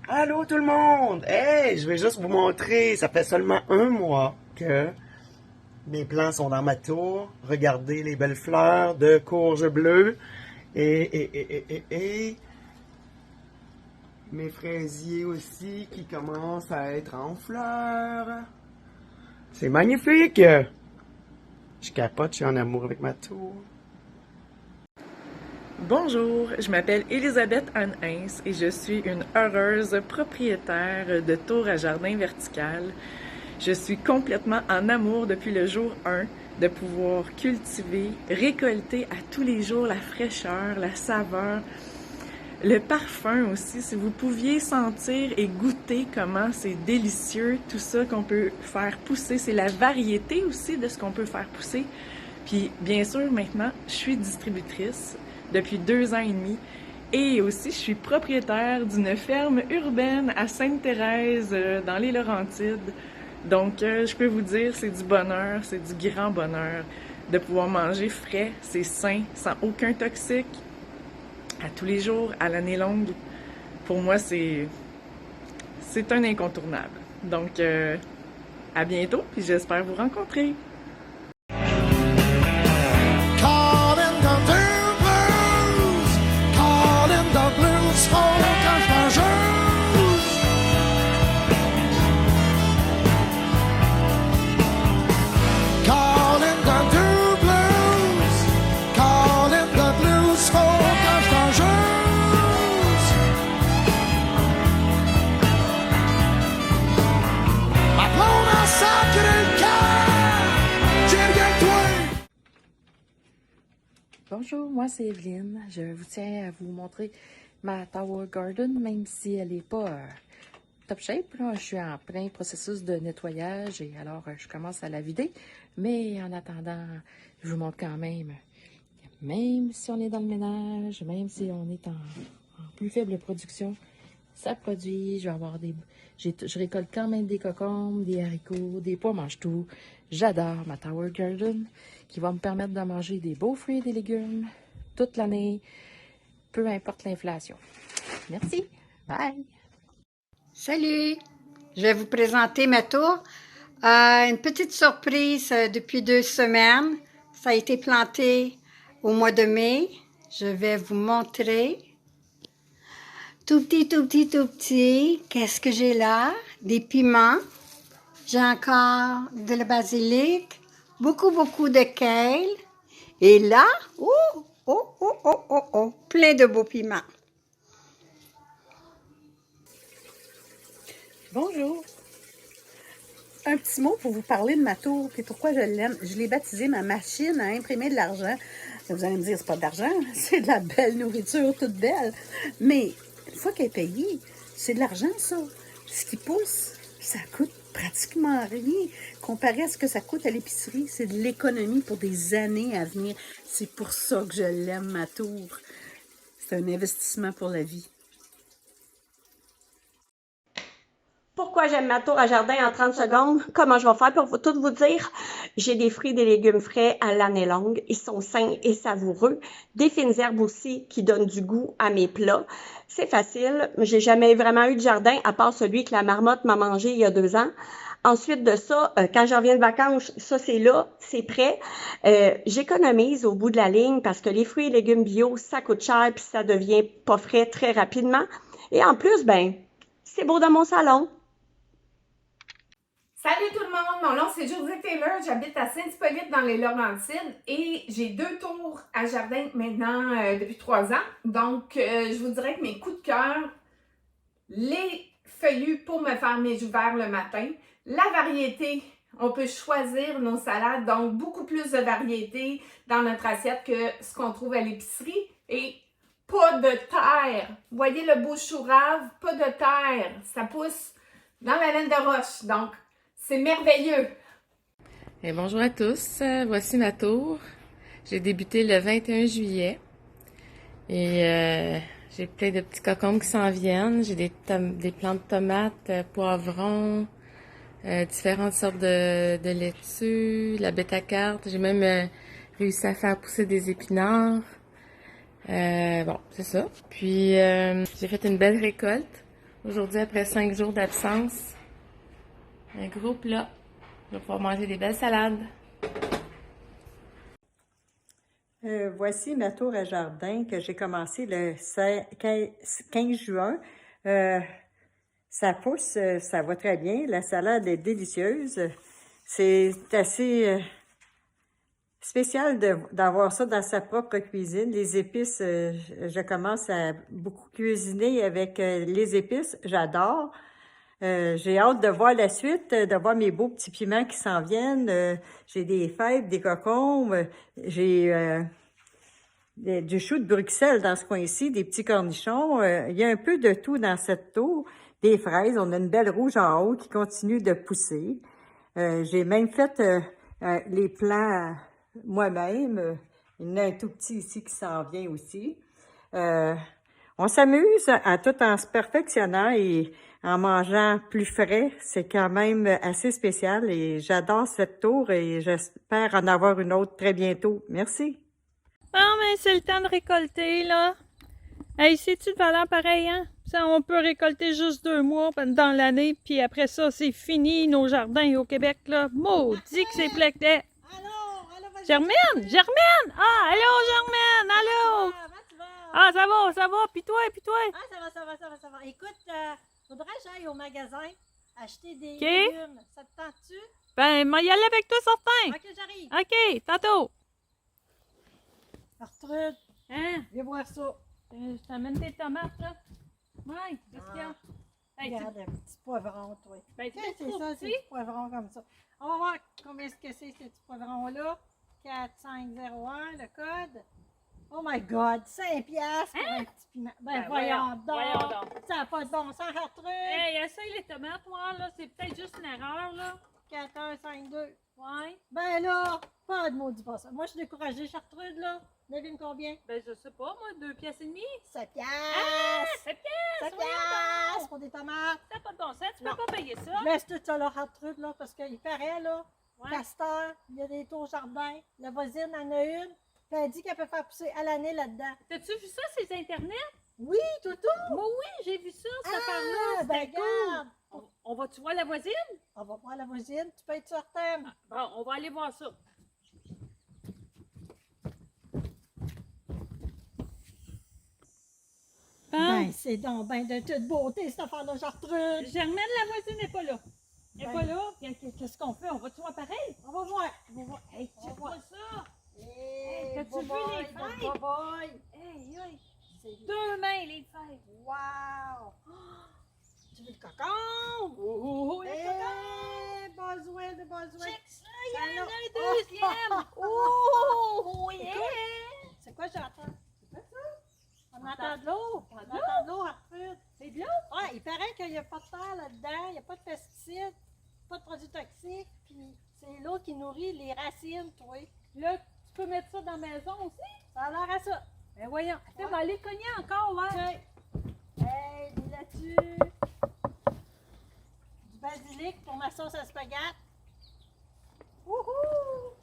Allô tout le monde! Hey, je vais juste vous montrer, ça fait seulement un mois que mes plants sont dans ma tour. Regardez les belles fleurs de courge bleue et mes fraisiers aussi qui commencent à être en fleurs. C'est magnifique! Je capote, je suis en amour avec ma tour. Bonjour, je m'appelle Elisabeth Anne-Hins et je suis une heureuse propriétaire de tour à jardin vertical. Je suis complètement en amour depuis le jour 1 de pouvoir cultiver, récolter à tous les jours la fraîcheur, la saveur, le parfum aussi. Si vous pouviez sentir et goûter comment c'est délicieux, tout ça qu'on peut faire pousser, c'est la variété aussi de ce qu'on peut faire pousser. Puis bien sûr, maintenant, je suis distributrice depuis 2 ans et demi. Et aussi, je suis propriétaire d'une ferme urbaine à Sainte-Thérèse, dans les Laurentides. Donc, je peux vous dire, c'est du bonheur, c'est du grand bonheur de pouvoir manger frais, c'est sain, sans aucun toxique, à tous les jours, à l'année longue. Pour moi, c'est un incontournable. Donc, à bientôt, puis j'espère vous rencontrer. Bonjour, moi c'est Evelyne. Je vous tiens à vous montrer ma Tower Garden, même si elle n'est pas top shape. Là. Je suis en plein processus de nettoyage et alors je commence à la vider. Mais en attendant, je vous montre quand même si on est dans le ménage, même si on est en plus faible production, ça produit. Je vais avoir je récolte quand même des cocombes, des haricots, des pois mange-tout. J'adore ma Tower Garden qui va me permettre de manger des beaux fruits et des légumes toute l'année, peu importe l'inflation. Merci. Bye. Salut! Je vais vous présenter ma tour. Une petite surprise depuis 2 semaines. Ça a été planté au mois de mai. Je vais vous montrer. Tout petit, tout petit, tout petit. Qu'est-ce que j'ai là? Des piments. J'ai encore de la basilic. Beaucoup, beaucoup de kale. Et là, plein de beaux piments. Bonjour. Un petit mot pour vous parler de ma tour et pourquoi je l'aime. Je l'ai baptisée ma machine à imprimer de l'argent. Vous allez me dire, c'est pas de l'argent, c'est de la belle nourriture toute belle. Mais une fois qu'elle est payée, c'est de l'argent, ça. Ce qui pousse, ça coûte pratiquement rien comparé à ce que ça coûte à l'épicerie. C'est de l'économie pour des années à venir. C'est pour ça que je l'aime, ma tour. C'est un investissement pour la vie. Pourquoi j'aime ma tour à jardin en 30 secondes? Comment je vais faire pour tout vous dire? J'ai des fruits et des légumes frais à l'année longue. Ils sont sains et savoureux. Des fines herbes aussi qui donnent du goût à mes plats. C'est facile. J'ai jamais vraiment eu de jardin à part celui que la marmotte m'a mangé il y a 2 ans. Ensuite de ça, quand je reviens de vacances, ça c'est là, c'est prêt. J'économise au bout de la ligne parce que les fruits et légumes bio, ça coûte cher puis ça devient pas frais très rapidement. Et en plus, c'est beau dans mon salon. Salut tout le monde, mon nom c'est Josée Taylor, j'habite à Saint-Hippolyte dans les Laurentides et j'ai 2 tours à jardin maintenant depuis 3 ans. Donc, je vous dirais que mes coups de cœur, les feuillus pour me faire mes jus verts le matin, la variété, on peut choisir nos salades, donc beaucoup plus de variété dans notre assiette que ce qu'on trouve à l'épicerie et pas de terre. Vous voyez le beau chou rave, pas de terre, ça pousse dans la laine de roche, donc c'est merveilleux! Et bonjour à tous, voici ma tour. J'ai débuté le 21 juillet et j'ai plein de petits cocombes qui s'en viennent. J'ai des plants de tomates, poivrons, différentes sortes de laitues, la bêta-carte. J'ai même réussi à faire pousser des épinards. Bon, c'est ça. Puis j'ai fait une belle récolte Aujourd'hui, après 5 jours d'absence, un groupe là, je vais pouvoir manger des belles salades. Voici ma tour à jardin que j'ai commencé le 15 juin. Ça pousse, ça va très bien. La salade est délicieuse. C'est assez spécial d'avoir ça dans sa propre cuisine. Les épices, je commence à beaucoup cuisiner avec les épices. J'adore. J'ai hâte de voir la suite, de voir mes beaux petits piments qui s'en viennent. J'ai des fèves, des concombres, j'ai du chou de Bruxelles dans ce coin-ci, des petits cornichons. Il y a un peu de tout dans cette tour. Des fraises, on a une belle rouge en haut qui continue de pousser. J'ai même fait les plants moi-même. Il y en a un tout petit ici qui s'en vient aussi. On s'amuse tout en se perfectionnant et en mangeant plus frais. C'est quand même assez spécial et j'adore cette tour et j'espère en avoir une autre très bientôt. Merci. Bon, mais c'est le temps de récolter, là. Hey, c'est-tu de valeur pareille, hein? Ça, on peut récolter juste 2 mois dans l'année, puis après ça, c'est fini, nos jardins au Québec, là. Maudit que c'est plaqué. Germaine! Germaine! Ah, allô, Germaine! Allô! Ah, ça va, puis toi? Ah, ça va. Écoute, faudrait que j'aille au magasin acheter des légumes. Ça te tente-tu? Ben, moi y aller avec toi, certain. Ok, j'arrive. OK, tantôt. Arthrude, Hein? viens voir ça. Je t'amène tes tomates, là. Ouais, qu'est-ce qu'il y a? Hey, Regarde, un petit poivron, toi. ben, Tiens, c'est c'est trop ça, petit. c'est des poivrons comme ça. On va voir combien est-ce que c'est, ces petits poivrons-là. 4501, le code. Oh my God, 5 piastres pour un petit piment. Ben, voyons donc. Ça n'a pas de bon sens, Arthrude. Hey, essaye les tomates, moi, là. C'est peut-être juste une erreur, là. 4152. Ouais. Ben là, pas de maudit pas ça. Moi, je suis découragée, Arthrude, là. Devine combien? Ben, je sais pas, moi, 2 piastres et demi. 7 piastres. Ah, 7 7 piastres! piastres pour des tomates. T'as pas de bon sens, tu Non. peux pas payer ça. Je laisse tout ça là, Arthrude, là, parce qu'il paraît, là, Ouais. Castor, il y a des tours jardin, la voisine en a une, puis elle dit qu'elle peut faire pousser à l'année là-dedans. T'as-tu vu ça, ces Internet? Oui, Toutou! Moi, oui, j'ai vu ça, cette Ah, affaire-là. ben C'était cool. regarde! On va-tu voir la voisine? On va voir la voisine, tu peux être certaine. Bon, on va aller voir ça. Ben, c'est donc ben de toute beauté, cette affaire-là, Gertrude. Germaine, la voisine n'est pas là. Elle n'est Ben, pas là. Qu'est-ce qu'on fait? On va-tu voir pareil? On va voir. Hey, On va check voir. moi ça. Hey, t'as-tu vu boy, les fêtes? boy. Hey, hey. C'est 2 mains, les fèves. wow! Tu veux le cocon? Oh, le Eh, besoin de besoin. Check ça, il y en a Ça, un là. deuxième. Oh, yeah. C'est quoi j'entends? C'est quoi ça? On entend de l'eau. On entend de l'eau, Arthur. C'est de l'eau? Ouais, il paraît qu'il n'y a pas de terre là-dedans, il n'y a pas de pesticides, pas de produits toxiques, puis c'est l'eau qui nourrit les racines, toi. Là, tu peux mettre ça dans la maison aussi? Ça a l'air à ça. Ben voyons. Attends, Ouais. on va aller cogner encore, ouais. Tiens. Hey, dis là-dessus. Du basilic pour ma sauce à spaghetti. Wouhou!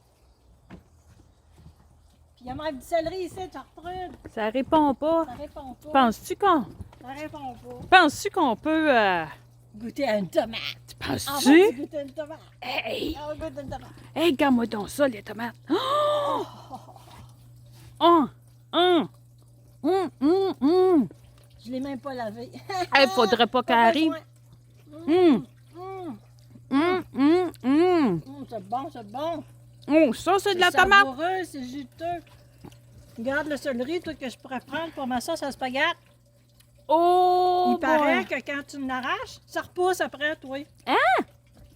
Puis il y a même du céleri ici, Gertrude. Ça répond pas. Ça répond pas. Penses-tu qu'on Ça répond pas. peut... Goûter à une tomate. On va Penses-tu? goûter à une tomate. Hey, On va goûter à une tomate. hey, regarde-moi donc ça, les tomates. Oh! Oh! Oh! Je l'ai même pas lavé. Hey, faudrait pas qu'elle arrive. Hum, Hum, hum, hum, hum. c'est bon, c'est bon. Oh, ça, c'est de la C'est tomate. savoureux, c'est juteux. Regarde le céleri, toi, que je pourrais prendre pour ma sauce à spaghetti. Oh, Il paraît boy. que quand tu l'arraches, ça repousse après, toi.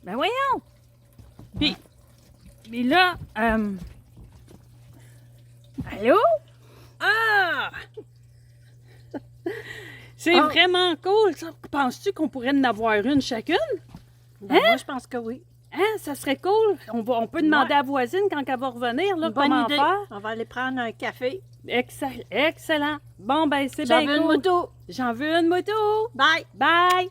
Ben voyons. Puis là, allô? Ah! C'est Ah. vraiment cool, ça. Penses-tu qu'on pourrait en avoir une chacune? Ben, moi, je pense que oui. Hein? Ça serait cool. On peut demander à la voisine quand elle va revenir, là, Une bonne comment idée. faire. On va aller prendre un café. Excellent. Bon, ben, c'est J'en bien veux une cool. moto. J'en veux une moto. Bye! Bye!